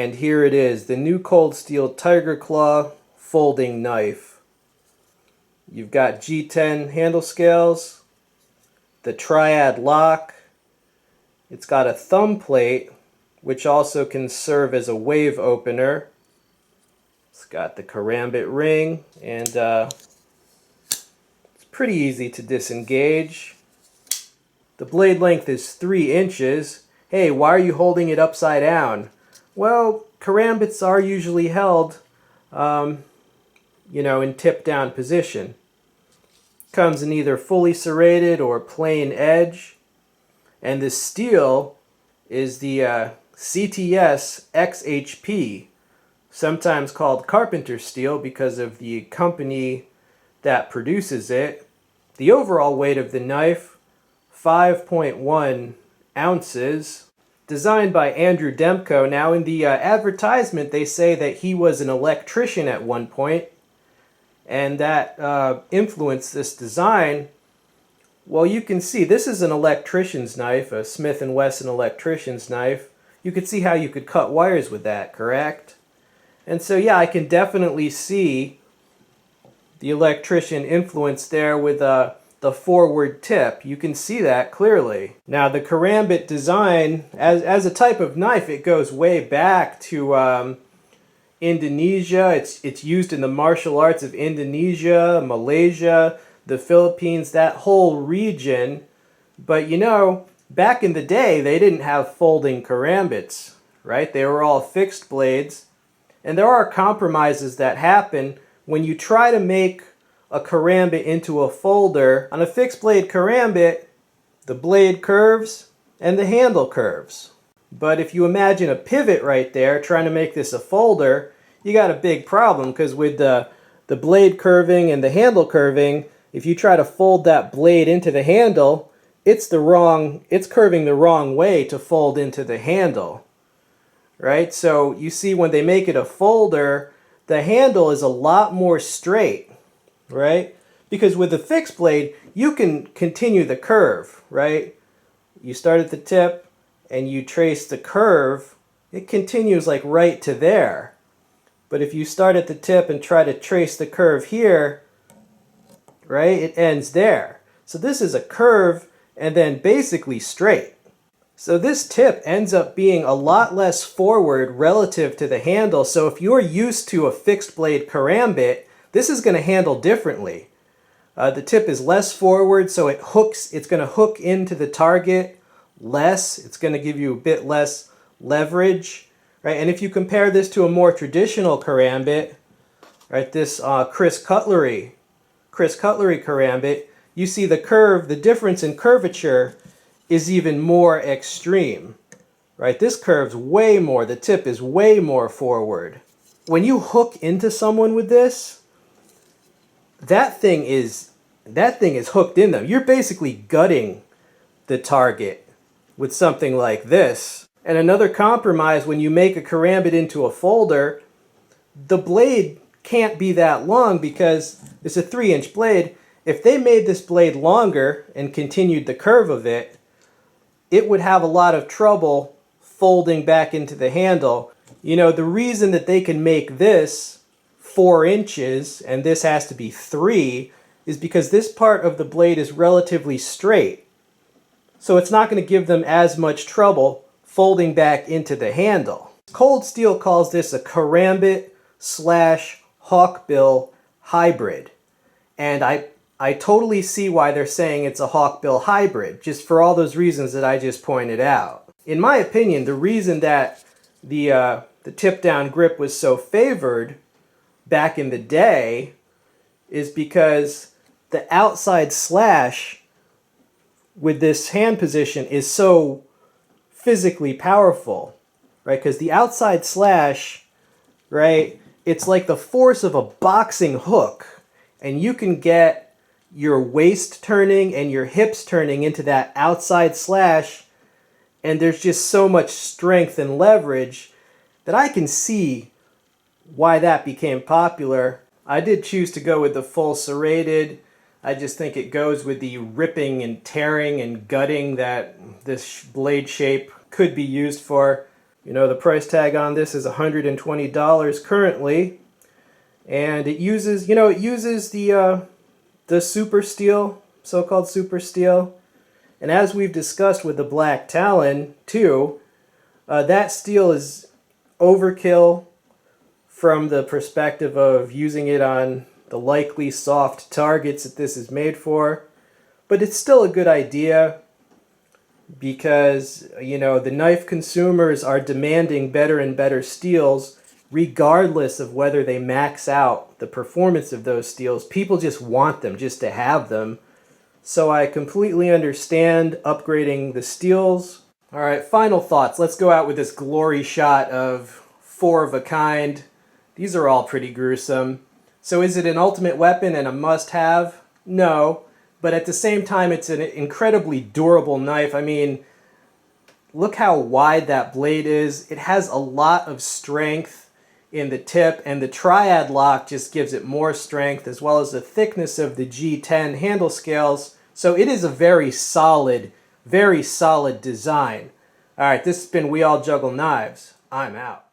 And here it is, the new Cold Steel Tigerclaw folding knife. You've got G10 handle scales, the triad lock. It's got a thumb plate, which also can serve as a wave opener. It's got the Karambit ring, and it's pretty easy to disengage. The blade length is 3 inches. Hey, why are you holding it upside down? Well, Karambits are usually held, in tip-down position. Comes in either fully serrated or plain edge. And the steel is the CTS-XHP, sometimes called carpenter steel because of the company that produces it. The overall weight of the knife, 5.1 ounces. Designed by Andrew Demko. Now in the advertisement they say that he was an electrician at one point, and that influenced this design. Well, you can see this is an electrician's knife, a Smith & Wesson electrician's knife. You could see how you could cut wires with that, correct? And so yeah, I can definitely see the electrician influence there with the forward tip. You can see that clearly. Now the Karambit design, as a type of knife, it goes way back to Indonesia. It's used in the martial arts of Indonesia, Malaysia, the Philippines, that whole region. But back in the day, they didn't have folding Karambits, right? They were all fixed blades. And there are compromises that happen when you try to make a Karambit into a folder. On a fixed blade Karambit, the blade curves and the handle curves. But if you imagine a pivot right there, trying to make this a folder, you got a big problem, because with the blade curving and the handle curving, if you try to fold that blade into the handle, it's curving the wrong way to fold into the handle, right? So you see when they make it a folder, the handle is a lot more straight, right? Because with a fixed blade, you can continue the curve, right? You start at the tip and you trace the curve, it continues like right to there. But if you start at the tip and try to trace the curve here, right, it ends there. So this is a curve and then basically straight. So this tip ends up being a lot less forward relative to the handle. So if you're used to a fixed blade Karambit, this is going to handle differently. The tip is less forward, so it's going to hook into the target less. It's going to give you a bit less leverage, right? And if you compare this to a more traditional Karambit, right, this Chris Cutlery Karambit, you see the difference in curvature is even more extreme, right? This curves way more, the tip is way more forward. When you hook into someone with this, that thing is hooked in them. You're basically gutting the target with something like this. And another compromise, when you make a Karambit into a folder, the blade can't be that long because it's a 3-inch blade. If they made this blade longer and continued the curve of it, it would have a lot of trouble folding back into the handle. The reason that they can make this 4 inches and this has to be 3 is because this part of the blade is relatively straight. So it's not going to give them as much trouble folding back into the handle. Cold Steel calls this a Karambit/hawkbill hybrid. And I totally see why they're saying it's a hawkbill hybrid, just for all those reasons that I just pointed out. In my opinion, the reason that the tip-down grip was so favored back in the day is because the outside slash with this hand position is so physically powerful, right? Because the outside slash, right, it's like the force of a boxing hook, and you can get your waist turning and your hips turning into that outside slash, and there's just so much strength and leverage that I can see why that became popular. I did choose to go with the full serrated. I just think it goes with the ripping and tearing and gutting that this blade shape could be used for. You know, the price tag on this is $120 currently, and it uses, you know, it uses the super steel, so-called super steel. And as we've discussed with the Black Talon too, that steel is overkill from the perspective of using it on the likely soft targets that this is made for. But it's still a good idea because, you know, the knife consumers are demanding better and better steels regardless of whether they max out the performance of those steels. People just want them just to have them. So I completely understand upgrading the steels. All right, final thoughts. Let's go out with this glory shot of 4 of a kind. These are all pretty gruesome. So is it an ultimate weapon and a must-have? No. But at the same time, it's an incredibly durable knife. I mean, look how wide that blade is. It has a lot of strength in the tip, and the triad lock just gives it more strength, as well as the thickness of the G10 handle scales. So it is a very solid design. All right, this has been We All Juggle Knives. I'm out.